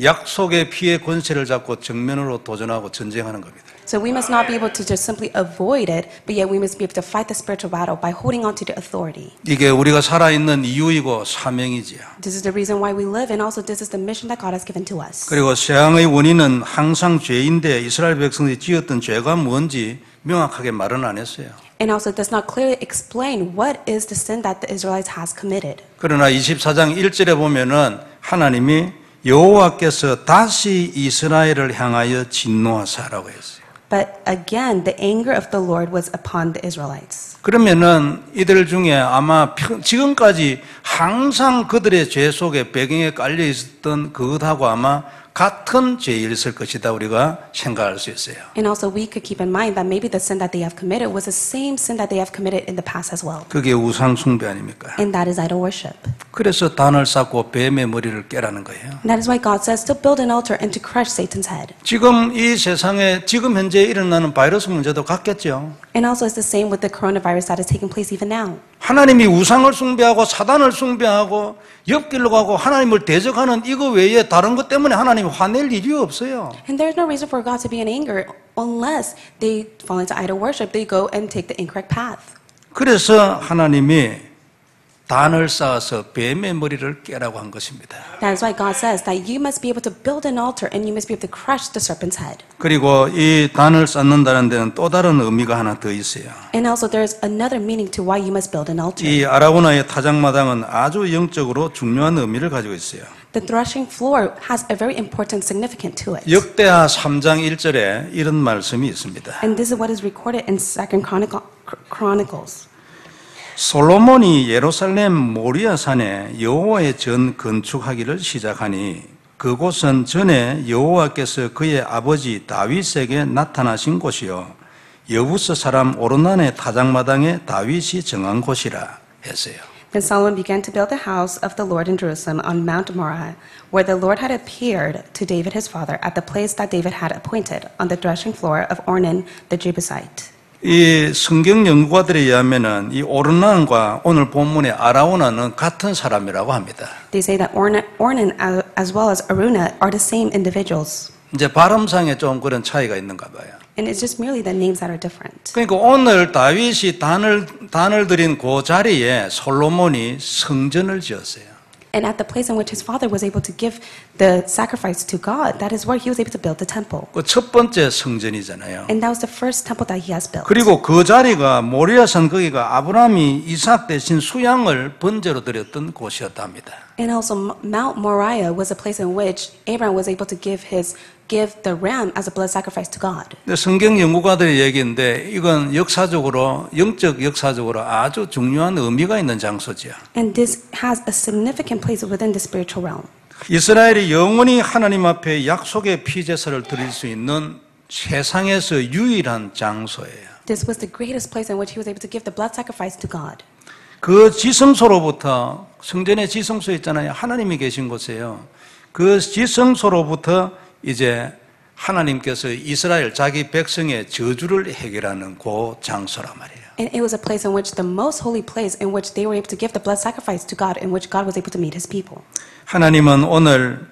Speaker 1: 약속의 피해 권세를 잡고 정면으로 도전하고 전쟁하는 겁니다.
Speaker 2: So we must not be able to just simply avoid it, but yet we must be able to fight the spiritual battle by holding on to the authority.
Speaker 1: 이게 우리가 살아있는 이유이고 사명이지요.
Speaker 2: This is the reason why we live, and also this is the mission that God has given to us.
Speaker 1: 그리고 재앙의 원인은 항상 죄인데 이스라엘 백성들이 지었던 죄가 뭔지 명확하게 말은 안 했어요.
Speaker 2: And also does not clearly explain what is the sin that the Israelites has committed.
Speaker 1: 그러나 24장 1절에 보면은 하나님이 여호와께서 다시 이스라엘을 향하여 진노하사라고 했어요.
Speaker 2: But again, the anger of the Lord was upon the Israelites.
Speaker 1: 그러면은 이들 중에 아마 지금까지 항상 그들의 죄 속에 배경에 깔려 있었던 그것하고 아마 같은 죄일을 것이다 우리가 생각할 수 있어요.
Speaker 2: And also we could keep in mind that maybe the sin that they have committed was the same sin that they have committed in the past as well.
Speaker 1: 그게 우상 숭배 아닙니까?
Speaker 2: And that is idol worship.
Speaker 1: 그래서 단을 쌓고 뱀의 머리를 깨라는 거예요.
Speaker 2: And that is why God says to build an altar and to crush Satan's head.
Speaker 1: 지금 이 세상에 지금 현재 일어나는 바이러스 문제도 같겠죠.
Speaker 2: And also it's the same with the coronavirus that is taking place even now.
Speaker 1: 하나님이 우상을 숭배하고 사단을 숭배하고 옆길로 가고 하나님을 대적하는 이거 외에 다른 것 때문에 하나님이 화낼 일이 없어요.
Speaker 2: And there's no reason for God to be in anger unless they fall into idol worship. They go and take the incorrect path.
Speaker 1: 그래서 하나님이 단을 쌓아서 뱀의 머리를 깨라고 한 것입니다.
Speaker 2: That is why God says that you must be able to build an altar and you must be able to crush the serpent's head.
Speaker 1: 그리고 이 단을 쌓는다는 데는 또 다른 의미가 하나 더 있어요.
Speaker 2: And also there's another meaning to why you must build an altar.
Speaker 1: 이 아라고나의 타작마당은 아주 영적으로 중요한 의미를 가지고 있어요.
Speaker 2: The threshing floor has a very important significance to it.
Speaker 1: 역대하 3장 1절에 이런 말씀이 있습니다.
Speaker 2: And this is what is recorded in 2nd Chronicles.
Speaker 1: 솔로몬이 예루살렘 모리아 산에 여호와의 전 건축하기를 시작하니 그곳은 전에 여호와께서 그의 아버지 다윗에게 나타나신 곳이요 여부스 사람 오르난의 타작마당에 다윗이 정한 곳이라 했어요.
Speaker 2: Then Solomon began to build the house of the Lord in Jerusalem on Mount Moriah, where the Lord had appeared to David his father at the place that David had appointed on the threshing floor of Ornan the Jebusite.
Speaker 1: 이 성경 연구가들에 의하면은 이 오르난과 오늘 본문의 아라우나는 같은 사람이라고 합니다.
Speaker 2: They say that Ornan as well as Aruna are the same individuals.
Speaker 1: 이제 발음상에 좀 그런 차이가 있는가 봐요.
Speaker 2: And it's just merely the names that are different.
Speaker 1: 그러니까 오늘 다윗이 단을 드린 그 자리에 솔로몬이 성전을 지었어요.
Speaker 2: And at the place in which his father was able to give the sacrifice to God, that is where he was able to build the temple.
Speaker 1: 그 첫 번째 성전이잖아요.
Speaker 2: And that was the first temple that he has built.
Speaker 1: 그리고 그 자리가 모리아산 거기가 아브라함이 이삭 대신 수양을 번제로 드렸던 곳이었다 합니다.
Speaker 2: And also Mount Moriah was a place in which Abraham was able to give the ram as a blood sacrifice to God.
Speaker 1: 성경 연구가들의 얘기인데 이건 영적 역사적으로 아주 중요한 의미가 있는 장소지요.
Speaker 2: And this has a significant place within the spiritual realm.
Speaker 1: 이스라엘이 영원히 하나님 앞에 약속의 피제사를 드릴 수 있는 세상에서 유일한 장소예요.
Speaker 2: This was the greatest place in which he was able to give the blood sacrifice to God.
Speaker 1: 그 지성소로부터 성전의 지성소 있잖아요. 하나님이 계신 곳이에요. 그 지성소로부터 이제 하나님께서 이스라엘 자기 백성의 저주를 해결하는 그 장소란 말이에요.
Speaker 2: And it was a place in which the most holy place in which they were able to give the blood sacrifice to God, in which God was able to meet his people.
Speaker 1: 하나님은 오늘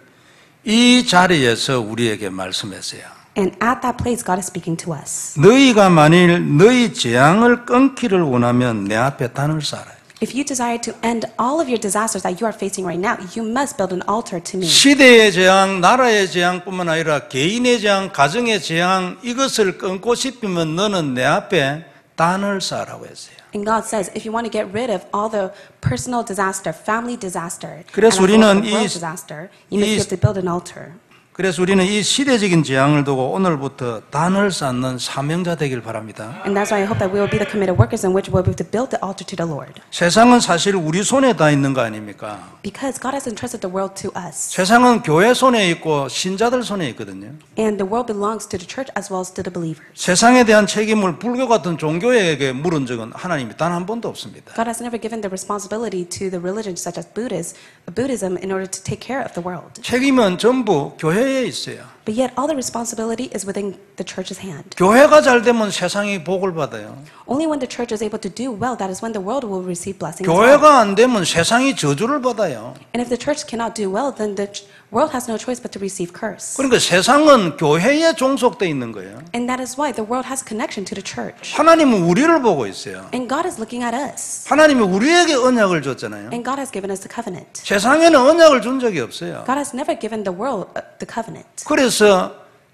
Speaker 1: 이 자리에서 우리에게 말씀했어요.
Speaker 2: And at that place, God is speaking to us.
Speaker 1: 너희가 만일 너희 재앙을 끊기를 원하면 내 앞에 단을 쌓아라.
Speaker 2: If you desire to end all of your disasters that you are facing right now, you must build an altar to me.
Speaker 1: 시대의 재앙, 나라의 재앙뿐만 아니라 개인의 재앙, 가정의 재앙 이것을 끊고 싶으면 너는 내 앞에 단을 쌓으라고 했어요.
Speaker 2: And God says, if you want to get rid of all the personal disaster, family disaster, and
Speaker 1: 그래서
Speaker 2: as well as
Speaker 1: 우리는
Speaker 2: the world disaster, you must be able to build an altar.
Speaker 1: 그래서 우리는 이 시대적인 재앙을 두고 오늘부터 단을 쌓는 사명자 되길 바랍니다.
Speaker 2: And that's why I hope that we will be the committed workers in which we'll be able to build the altar to the Lord.
Speaker 1: 세상은 사실 우리 손에 다 있는 거 아닙니까?
Speaker 2: Because God has entrusted the world to us.
Speaker 1: 세상은 교회 손에 있고 신자들 손에 있거든요.
Speaker 2: And the world belongs to the church as well as to the believers.
Speaker 1: 세상에 대한 책임을 불교 같은 종교에게 물은 적은 하나님이 단 한 번도 없습니다.
Speaker 2: God has never given the responsibility to the religions such as Buddhism in order to take care of the world.
Speaker 1: 책임은 전부 교회에 있어요.
Speaker 2: But yet all the responsibility is within the church's hand.
Speaker 1: 교회가 잘 되면 세상이 복을 받아요.
Speaker 2: Only when the church is able to do well, that is when the world will receive blessings. as well.
Speaker 1: 교회가 안 되면 세상이 저주를 받아요.
Speaker 2: And if the church cannot do well, then the world has no choice but to receive curse.
Speaker 1: 그러니까 세상은 교회에 종속돼 있는 거예요.
Speaker 2: And that is why the world has a connection to the church.
Speaker 1: 하나님은 우리를 보고 있어요.
Speaker 2: And God is looking at us.
Speaker 1: 하나님이 우리에게 언약을 줬잖아요.
Speaker 2: And God has given us the covenant.
Speaker 1: 세상에는 언약을 준 적이 없어요.
Speaker 2: God has never given the world the covenant.
Speaker 1: 그래서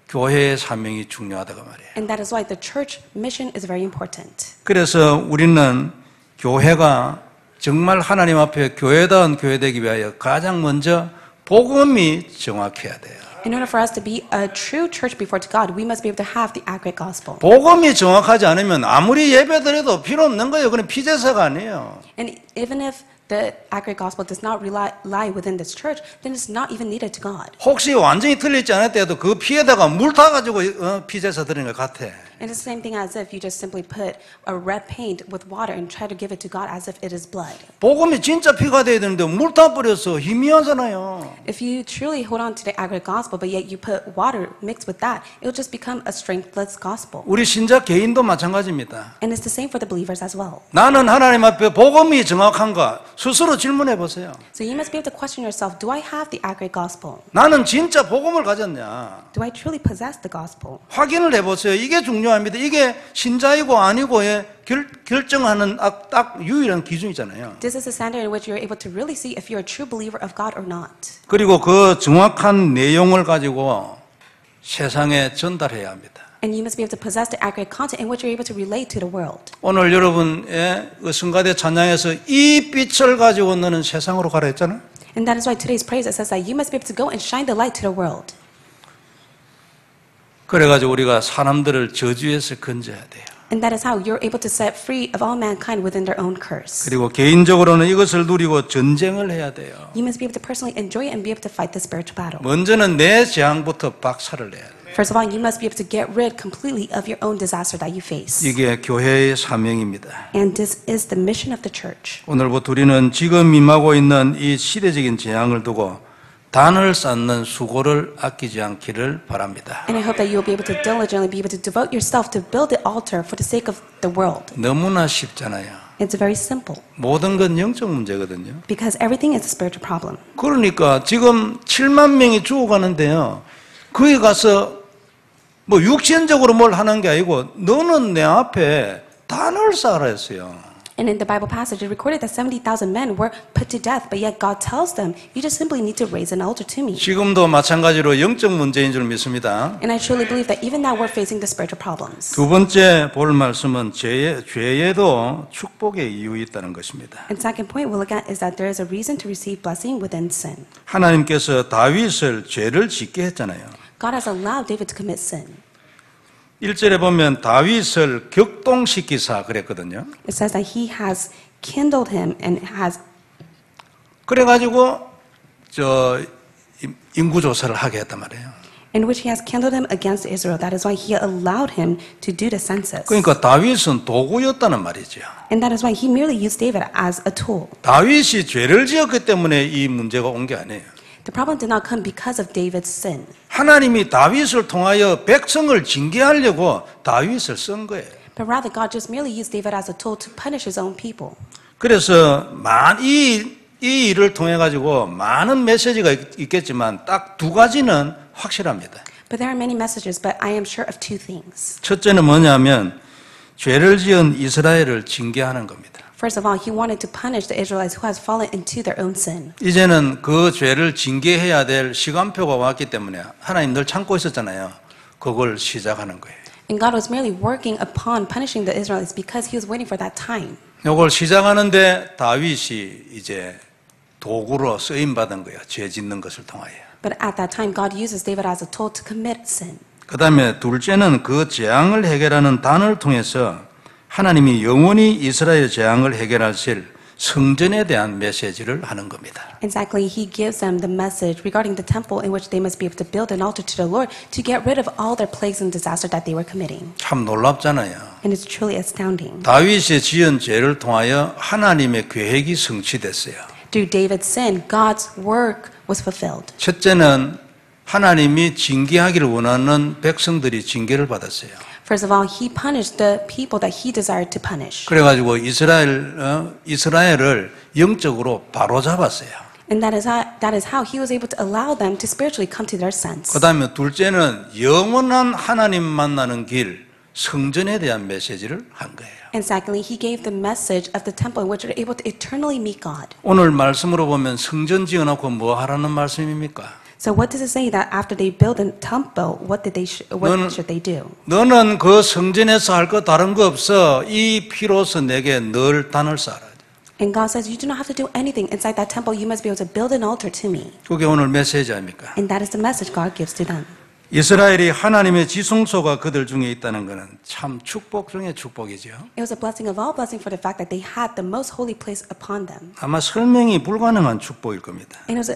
Speaker 1: 교회의 사명이 중요하다고 말이에요.
Speaker 2: And that is why the church mission is very important.
Speaker 1: 그래서 우리는 교회가 정말 하나님 앞에 교회다운 교회 되기 위하여 가장 먼저 복음이 정확해야 돼요.
Speaker 2: In order for us to be a true church before God, we must be able to have the accurate gospel.
Speaker 1: 복음이 정확하지 않으면 아무리 예배드려도 필요 없는 거예요. 그건 피제사가 아니에요.
Speaker 2: And even if the accurate gospel does not lie within this church, then it's not even needed to God.
Speaker 1: 혹시 완전히 틀리지 않았대도 그 피에다가 물 타가지고 피제사 드리는 것 같아.
Speaker 2: And it's the same thing as if you just simply put a red paint with water and try to give it to God as if it is blood.
Speaker 1: 복음이 진짜 피가 돼야 되는데 물 타버려서 희미하잖아요.
Speaker 2: If you truly hold on to the accurate gospel, but yet you put water mixed with that, it will just become a strengthless gospel.
Speaker 1: 우리 신자 개인도 마찬가지입니다.
Speaker 2: And it's the same for the believers as well.
Speaker 1: 나는 하나님 앞에 복음이 정확한가? 스스로 질문해 보세요.
Speaker 2: So you must be able to question yourself, do I have the accurate gospel?
Speaker 1: 나는 진짜 복음을 가졌냐?
Speaker 2: Do I truly possess the gospel?
Speaker 1: 확인을 해보세요. 이게 중요한 중요합니다. 이게 신자이고 아니고의 결정하는 딱 유일한 기준이잖아요.
Speaker 2: This is the standard in which you're able to really see if you're a true believer of God or not.
Speaker 1: 그리고 그 정확한 내용을 가지고 세상에 전달해야 합니다.
Speaker 2: And you must be able to possess the accurate content in which you're able to relate to the world.
Speaker 1: 오늘 여러분의 성가대 찬양에서 이 빛을 가지고 너는 세상으로 가라 했잖아요.
Speaker 2: And that is why today's praise, it says that you must be able to go and shine the light to the world.
Speaker 1: 그래가지고 우리가 사람들을 저주에서 건져야 돼요.
Speaker 2: And that is how you're able to set free of all mankind within their own curse.
Speaker 1: 그리고 개인적으로는 이것을 누리고 전쟁을 해야 돼요.
Speaker 2: You must be able to personally enjoy it and be able to fight the spiritual battle.
Speaker 1: 먼저는 내 재앙부터 박살을 내야 돼요.
Speaker 2: First of all, you must be able to get rid completely of your own disaster that you face.
Speaker 1: 이게 교회의 사명입니다.
Speaker 2: And this is the mission of the church.
Speaker 1: 오늘부터 우리는 지금 임하고 있는 이 시대적인 재앙을 두고 단을 쌓는 수고를 아끼지 않기를 바랍니다.
Speaker 2: And I hope that you will be able to diligently be able to devote yourself to build the altar for the sake of the world.
Speaker 1: 너무나 쉽잖아요.
Speaker 2: It's very simple
Speaker 1: 모든 건 영적 문제거든요.
Speaker 2: because everything is a spiritual problem.
Speaker 1: 그러니까 지금 7만 명이 죽어가는데요. 거기 가서 뭐 육신적으로 뭘 하는 게 아니고 너는 내 앞에 단을 쌓아라 했어요.
Speaker 2: And in the Bible passage, it recorded that 70,000 men were put to death, but yet God tells them, you just simply need to raise an altar to me.
Speaker 1: 지금도 마찬가지로 영적 문제인 줄 믿습니다.
Speaker 2: And I truly believe that even now we're facing the spiritual problems.
Speaker 1: 두 번째 볼 말씀은 죄에도 축복의 이유 있다는 것입니다.
Speaker 2: And second point we'll look at is that there is a reason to receive blessing within sin.
Speaker 1: 하나님께서 다윗을 죄를 짓게 했잖아요.
Speaker 2: God has allowed David to commit sin.
Speaker 1: 1절에 보면 다윗을 격동시키사 그랬거든요.
Speaker 2: It says that he has kindled him and has
Speaker 1: 그래가지고 인구조사를 하게 했단 말이에요.
Speaker 2: in which he has kindled him against Israel. That is why he allowed him to do the census.
Speaker 1: 그러니까 다윗은 도구였다는 말이죠.
Speaker 2: And that is why he merely used David as a tool.
Speaker 1: 다윗이 죄를 지었기 때문에 이 문제가 온 게 아니에요.
Speaker 2: The problem did not come because of David's sin.
Speaker 1: 하나님이 다윗을 통하여 백성을 징계하려고 다윗을 쓴 거예요.
Speaker 2: But rather, God just merely used David as a tool to punish his own people.
Speaker 1: 그래서 이 일을 통해 가지고 많은 메시지가 있겠지만 딱 두 가지는 확실합니다.
Speaker 2: But there are many messages, but I am sure of two things.
Speaker 1: 첫째는 뭐냐면 죄를 지은 이스라엘을 징계하는 겁니다.
Speaker 2: First of all, he wanted to punish the Israelites who has fallen into their own sin.
Speaker 1: 이제는 그 죄를 징계해야 될 시간표가 왔기 때문에 하나님 늘 참고 있었잖아요. 그걸 시작하는 거예요.
Speaker 2: And God was merely working upon punishing the Israelites because he was waiting for that time.
Speaker 1: 이걸 시작하는데 다윗이 이제 도구로 쓰임 받은 거예요. 죄 짓는 것을 통하여.
Speaker 2: But at that time, God uses David as a tool to commit sin.
Speaker 1: 그 다음에 둘째는 그 재앙을 해결하는 단을 통해서 하나님이 영원히 이스라엘 재앙을 해결하실 성전에 대한 메시지를 하는 겁니다.
Speaker 2: Exactly, he gives them the message regarding the temple in which they must be able to build an altar to the Lord to get rid of all their plagues and disaster that they were committing.
Speaker 1: 참 놀랍잖아요.
Speaker 2: And it's truly astounding.
Speaker 1: 다윗이 지은 죄를 통하여 하나님의 계획이 성취됐어요.
Speaker 2: Through David's sin, God's work was fulfilled.
Speaker 1: 첫째는 하나님이 징계하기를 원하는 백성들이 징계를 받았어요.
Speaker 2: First of all, he punished the people that he desired to punish.
Speaker 1: 그래가지고 이스라엘을 영적으로 바로잡았어요.
Speaker 2: And that is how he was able to allow them to spiritually come to their sense.
Speaker 1: 그 다음에 둘째는 영원한 하나님 만나는 길, 성전에 대한 메시지를 한 거예요.
Speaker 2: And secondly, he gave the message of the temple in which they're able to eternally meet God.
Speaker 1: 오늘 말씀으로 보면 성전 지어놓고 뭐 하라는 말씀입니까?
Speaker 2: So what does it say that after they build a temple, what should they do?
Speaker 1: 너는 그 성전에서 할 거 다른 거 없어. 이 피로서 내게 늘 단을 쌓아라.
Speaker 2: And God says, you do not have to do anything inside that temple. You must be able to build an altar to me.
Speaker 1: 그게 오늘 메시지 아닙니까?
Speaker 2: And that is the message God gives to them.
Speaker 1: 이스라엘이 하나님의 지성소가 그들 중에 있다는 것은 참 축복 중에 축복이죠.
Speaker 2: It was a blessing of all blessing for the fact that they had the most holy place upon them.
Speaker 1: 아마 설명이 불가능한 축복일 겁니다.
Speaker 2: And it was a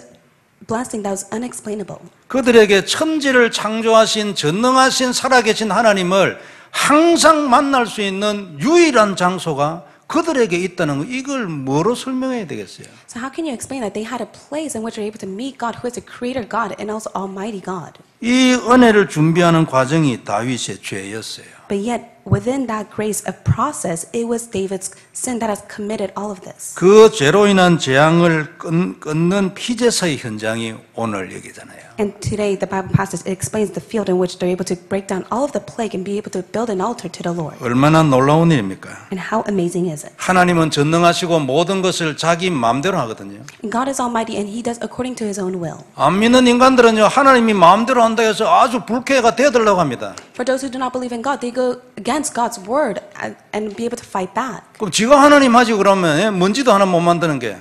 Speaker 2: blessing that was unexplainable.
Speaker 1: 그들에게 천지를 창조하신 전능하신 살아계신 하나님을 항상 만날 수 있는 유일한 장소가 그들에게 있다는 거, 이걸 뭐로 설명해야 되겠어요?
Speaker 2: So how can you explain that they had a place in which they're able to meet God, who is a creator God and also Almighty God?
Speaker 1: 이 은혜를 준비하는 과정이 다윗의 죄였어요.
Speaker 2: But yet, within that grace of process, it was David's sin that has committed all of this.
Speaker 1: 그 죄로 인한 재앙을 끊는 피제사의 현장이 오늘 여기잖아요.
Speaker 2: And today, the Bible passage, it explains the field in which they're able to break down all of the plague and be able to build an altar to the Lord.
Speaker 1: 얼마나 놀라운 일입니까?
Speaker 2: And how amazing is it?
Speaker 1: 하나님은 전능하시고 모든 것을 자기 마음대로 하거든요.
Speaker 2: And God is almighty and He does according to His own will.
Speaker 1: 안 믿는 인간들은요, 하나님이 마음대로 한다 해서 아주 불쾌가 되어들라고 합니다.
Speaker 2: For those who do not believe in God, they go against God's word and be able to fight back.
Speaker 1: 그럼 지가 하나님 하지 그러면 먼지도 하나 못 만드는 게.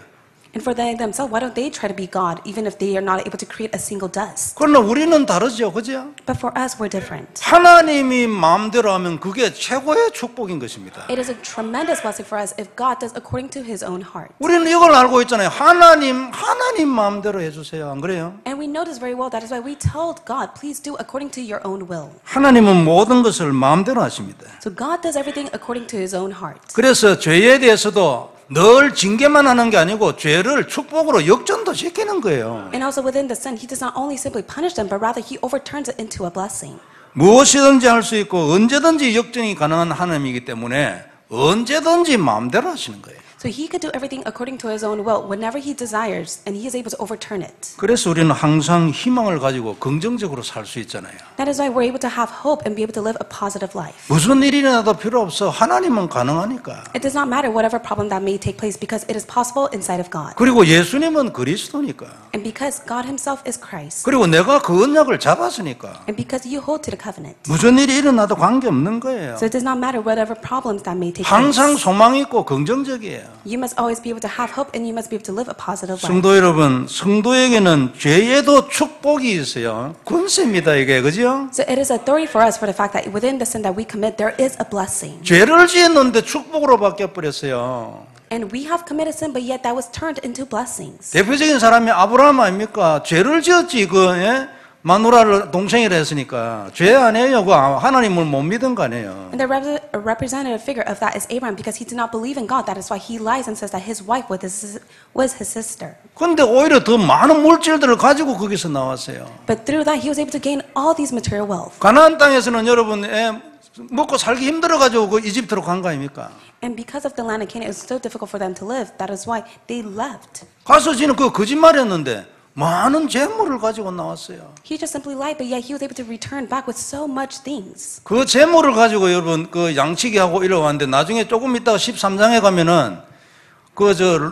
Speaker 2: And for themselves, why don't they try to be God even if they are not able to create a single dust?
Speaker 1: 그러나 우리는 다르죠, 그죠?
Speaker 2: But for us, we're different.
Speaker 1: 하나님이 마음대로 하면 그게 최고의 축복인 것입니다.
Speaker 2: It is a tremendous blessing for us if God does according to His own heart.
Speaker 1: 우리는 이걸 알고 있잖아요. 하나님 마음대로 해주세요. 안 그래요?
Speaker 2: And we know this very well. That is why we told God, please do according to your own will.
Speaker 1: 하나님은 모든 것을 마음대로 하십니다.
Speaker 2: So God does everything according to His own heart.
Speaker 1: 그래서 죄에 대해서도 늘 징계만 하는 게 아니고 죄를 축복으로 역전도 시키는 거예요.
Speaker 2: And also within the sin, He does not only simply punish them, but rather He overturns it into a blessing.
Speaker 1: 무엇이든지 할 수 있고 언제든지 역전이 가능한 하나님이기 때문에 언제든지 마음대로 하시는 거예요.
Speaker 2: So He could do everything according to His own will whenever He desires, and He is able to overturn it.
Speaker 1: 그래서 우리는 항상 희망을 가지고 긍정적으로 살 수 있잖아요.
Speaker 2: That is why we're able to have hope and be able to live a positive life.
Speaker 1: 무슨 일이 나도 필요 없어. 하나님은 가능하니까.
Speaker 2: It does not matter whatever problem that may take place because it is possible inside of God.
Speaker 1: 그리고 예수님은 그리스도니까.
Speaker 2: And because God Himself is Christ.
Speaker 1: 그리고 내가 그 언약을 잡았으니까.
Speaker 2: And because you hold to the covenant.
Speaker 1: 무슨 일이 일어나도 관계없는 거예요.
Speaker 2: So it does not matter whatever problems that may take
Speaker 1: 항상
Speaker 2: place.
Speaker 1: 소망이 있고 긍정적이에요.
Speaker 2: You must always be able to have hope and you must be able to live a positive life.
Speaker 1: 성도 여러분, 성도에게는 죄에도 축복이 있어요. 권세입니다, 이게. 그죠?
Speaker 2: So it is authority for us for the fact that within the sin that we commit, there is a blessing.
Speaker 1: 죄를 지었는데 축복으로 바뀌어버렸어요.
Speaker 2: And we have committed sin, but yet that was turned into blessings.
Speaker 1: 대표적인 사람이 아브라함 아닙니까? 죄를 지었지, 마누라를 동생이라 했으니까. 죄 아니에요. 그 하나님을 못 믿은 거 아니에요.
Speaker 2: And the representative figure of that is Abraham because he did not believe in God. That is why he lies and says that his wife was his sister.
Speaker 1: 근데 오히려 더 많은 물질들을 가지고 거기서 나왔어요.
Speaker 2: But through that, he was able to gain all these material wealth.
Speaker 1: 가나안 땅에서는 여러분 먹고 살기 힘들어가지고 그 이집트로 간 거 아닙니까?
Speaker 2: And because of the land of Canaan, it was so difficult for them to live. That is why they left.
Speaker 1: 가서 지는 그 거짓말이었는데 많은 재물을 가지고 나왔어요.
Speaker 2: He just simply lied, but yet he was able to return back with so much things.
Speaker 1: 그 재물을 가지고 여러분 그 양치기 하고 이러왔는데 나중에 조금 있다가 13장에 가면은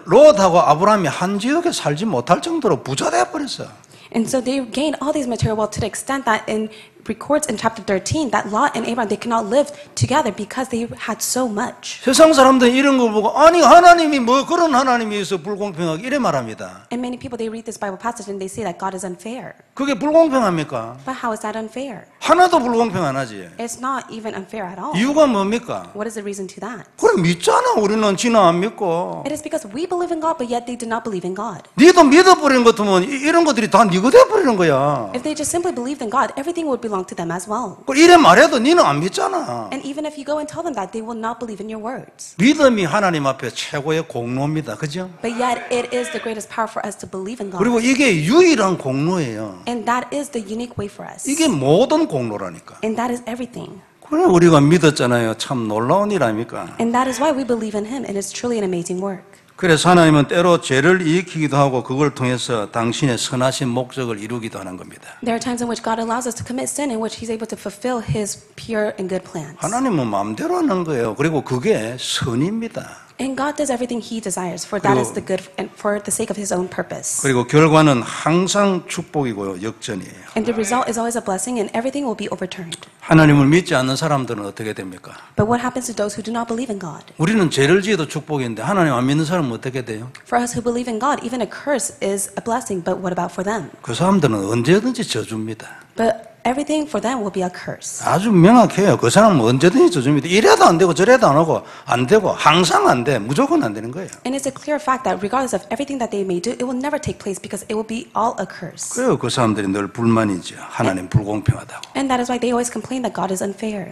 Speaker 1: 롯하고 아브라함이 한 지역에 살지 못할 정도로 부자 되어 버렸어요.
Speaker 2: And so they gained all these material wealth to the extent that in records in chapter 13 that Lot and Abraham they could not live together because they had so much.
Speaker 1: 세상 사람들은 이런 거 보고 아니 하나님이 뭐 그런 하나님이 있어 불공평하게 이래 말합니다.
Speaker 2: And many people they read this Bible passage and they say that God is unfair.
Speaker 1: 그게 불공평합니까?
Speaker 2: But how is that unfair?
Speaker 1: 하나도 불공평 안 하지.
Speaker 2: It's not even unfair at all.
Speaker 1: 이유가 뭡니까?
Speaker 2: What is the reason to that?
Speaker 1: 그래 믿잖아. 우리는 지는 안 믿고.
Speaker 2: It is because we believe in God but yet they do not believe in God.
Speaker 1: 니도 믿어버리는 것 같으면 이런 것들이 다 니가 돼버리는 거야.
Speaker 2: If they just simply believed in God, everything would belong to them as well.
Speaker 1: 이래 말해도 니는 안 믿잖아.
Speaker 2: And even if you go and tell them that, they will not believe in your words.
Speaker 1: 믿음이 하나님 앞에 최고의 공로입니다. 그죠?
Speaker 2: But yet it is the greatest power for us to believe in God.
Speaker 1: 그리고 이게 유일한 공로예요.
Speaker 2: And that is the unique way for us.
Speaker 1: 이게 모든 공로라니까.
Speaker 2: And that is everything.
Speaker 1: 그래 우리가 믿었잖아요. 참 놀라운 일 아닙니까?
Speaker 2: And that is why we believe in Him, and it's truly an amazing work.
Speaker 1: 그래서 하나님은 때로 죄를 일으키기도 하고 그걸 통해서 당신의 선하신 목적을 이루기도 하는 겁니다.
Speaker 2: There are times in which God allows us to commit sin in which He's able to fulfill His pure and good plans.
Speaker 1: 하나님은 마음대로 하는 거예요. 그리고 그게 선입니다.
Speaker 2: And God does everything He desires, for that is the good and for the sake of His own purpose.
Speaker 1: 그리고 결과는 항상 축복이고요. 역전이에요.
Speaker 2: And the result is always a blessing and everything will be overturned.
Speaker 1: 하나님을 믿지 않는 사람들은 어떻게 됩니까?
Speaker 2: But what happens to those who do not believe in God?
Speaker 1: 우리는 죄를 지어도 축복인데 하나님 안 믿는 사람은 어떻게 돼요?
Speaker 2: For us who believe in God, even a curse is a blessing, but what about for them?
Speaker 1: 그 사람들은 언제든지 저주입니다.
Speaker 2: But everything for them will be a curse.
Speaker 1: 아주 명확해요. 그 사람은 언제든지 저주입니다. 이래도 안 되고 저래도 안 하고 안 되고 항상 안 돼. 무조건 안 되는 거예요.
Speaker 2: And it's a clear fact that regardless of everything that they may do, it will never take place because it will be all a curse.
Speaker 1: 그래요. 그 사람들이 늘 불만이죠. 하나님 불공평하다고.
Speaker 2: And that is why they always complain that God is unfair.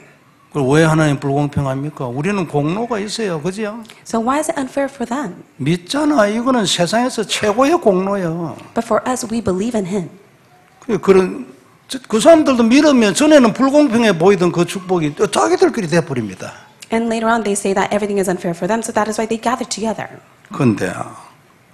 Speaker 1: 그럼 왜 하나님 불공평합니까? 우리는 공로가 있어요. 그죠?
Speaker 2: So why is it unfair for them?
Speaker 1: 믿잖아. 이거는 세상에서 최고의 공로예요.
Speaker 2: But for us, we believe in Him.
Speaker 1: 그런 그 사람들도 믿으면 전에는 불공평해 보이던 그 축복이 또 자기들끼리 돼버립니다.
Speaker 2: And later on, they say that everything is unfair for them, so that is why they gather together.
Speaker 1: 그런데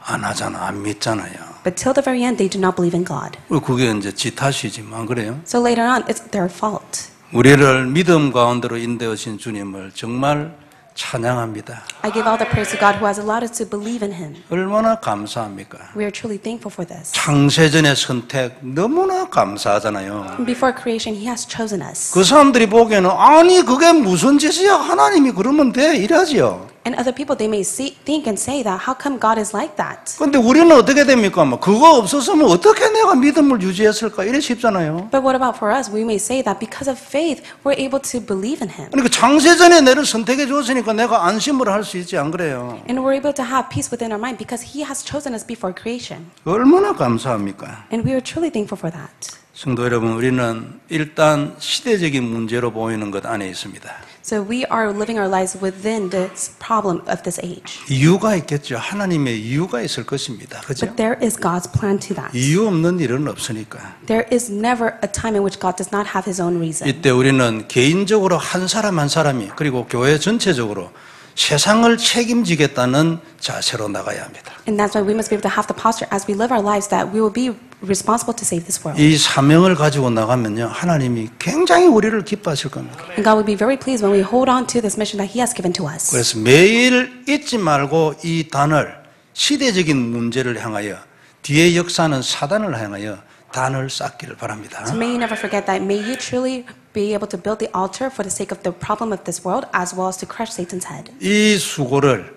Speaker 1: 안 하잖아, 안 믿잖아요.
Speaker 2: But till the very end, they do not believe in God.
Speaker 1: 그게 이제 지 탓이지만 그래요.
Speaker 2: So later on, it's their fault.
Speaker 1: 우리를 믿음 가운데로 인도하신 주님을 정말 찬양합니다.
Speaker 2: I give all the praise to God who has allowed us to believe in Him.
Speaker 1: 얼마나 감사합니까?
Speaker 2: We are truly thankful for this.
Speaker 1: 창세전의 선택 너무나 감사하잖아요.
Speaker 2: Before creation, He has chosen us.
Speaker 1: 그 사람들이 보기에는 아니 그게 무슨 짓이야? 하나님이 그러면 돼 이러지요.
Speaker 2: And other people, they may think and say that, how come God is like that?
Speaker 1: 근데 우리는 어떻게 됩니까? 그거 없었으면 어떻게 내가 믿음을 유지했을까? 이래 싶잖아요.
Speaker 2: But what about for us? We may say that because of faith, we're able to believe in Him.
Speaker 1: 그러니까 창세전에 나를 선택해 줬으니까 내가 안심을 할 수 있지 안 그래요?
Speaker 2: And we're able to have peace within our mind because He has chosen us before creation.
Speaker 1: 얼마나 감사합니까?
Speaker 2: And we are truly thankful for that.
Speaker 1: 성도 여러분, 우리는 일단 시대적인 문제로 보이는 것 안에 있습니다.
Speaker 2: So we are living our lives within this problem of this age.
Speaker 1: 이유가 있겠죠. 하나님의 이유가 있을 것입니다. 그죠?
Speaker 2: But there is God's plan to that.
Speaker 1: 이유 없는 일은 없으니까.
Speaker 2: There is never a time in which God does not have His own reason.
Speaker 1: 이때 우리는 개인적으로 한 사람 한 사람이 그리고 교회 전체적으로 세상을 책임지겠다는 자세로 나가야 합니다.
Speaker 2: And that's why we must be able to have the posture as we live our lives that we will be responsible to save this world.
Speaker 1: 이 사명을 가지고 나가면요, 하나님이 굉장히 우리를 기뻐하실 겁니다.
Speaker 2: And God will be very pleased when we hold on to this mission that He has given to us.
Speaker 1: 그래서 매일 잊지 말고 이 단을 시대적인 문제를 향하여 뒤에 역사는 사단을 향하여 단을 쌓기를 바랍니다.
Speaker 2: So may you never forget that. May you truly be able to build the altar for the sake of the problem of this world as well as to crush Satan's head.
Speaker 1: 이 수고를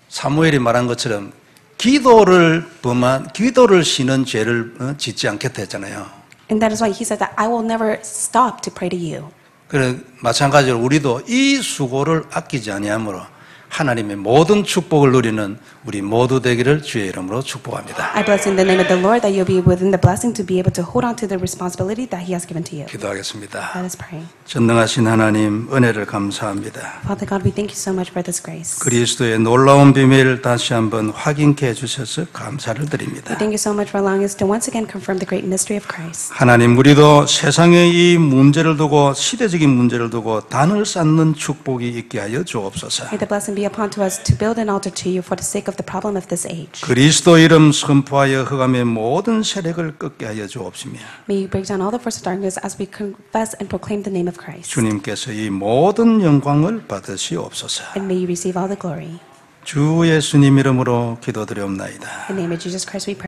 Speaker 1: 사무엘이 말한 것처럼 기도를 쉬는 죄를 짓지 않겠다 했잖아요.
Speaker 2: And that is why He said that I will never stop to pray to you.
Speaker 1: 그래 마찬가지로 우리도 이 수고를 아끼지 아니하므로 하나님의 모든 축복을 누리는 우리 모두 되기를 주의 이름으로 축복합니다.
Speaker 2: I bless in the name of the Lord that you'll be within the blessing to be able to hold on to the responsibility that He has given to you.
Speaker 1: 기도하겠습니다.
Speaker 2: Let us pray.
Speaker 1: 전능하신 하나님 은혜를 감사합니다.
Speaker 2: Father God, we thank you so much for this grace.
Speaker 1: 그리스도의 놀라운 비밀을 다시 한번 확인케 해주셔서 감사를 드립니다.
Speaker 2: We thank you so much for allowing us to once again confirm the great mystery of Christ.
Speaker 1: 하나님 우리도 세상의 이 문제를 두고 시대적인 문제를 두고 단을 쌓는 축복이 있게 하여 주옵소서.
Speaker 2: May the blessing be upon to us to build an altar to you for the sake of the problem of this age.
Speaker 1: 그리스도 이름 선포하여 흑암의 모든 세력을 꺾게 하여 주옵시며
Speaker 2: May you break down all the forces of darkness as we confess and proclaim the name of Christ.
Speaker 1: 주님께서 이 모든 영광을 받으시옵소서.
Speaker 2: And may you receive all the glory.
Speaker 1: 주 예수님 이름으로 기도드리옵나이다.
Speaker 2: In the name of Jesus Christ we pray.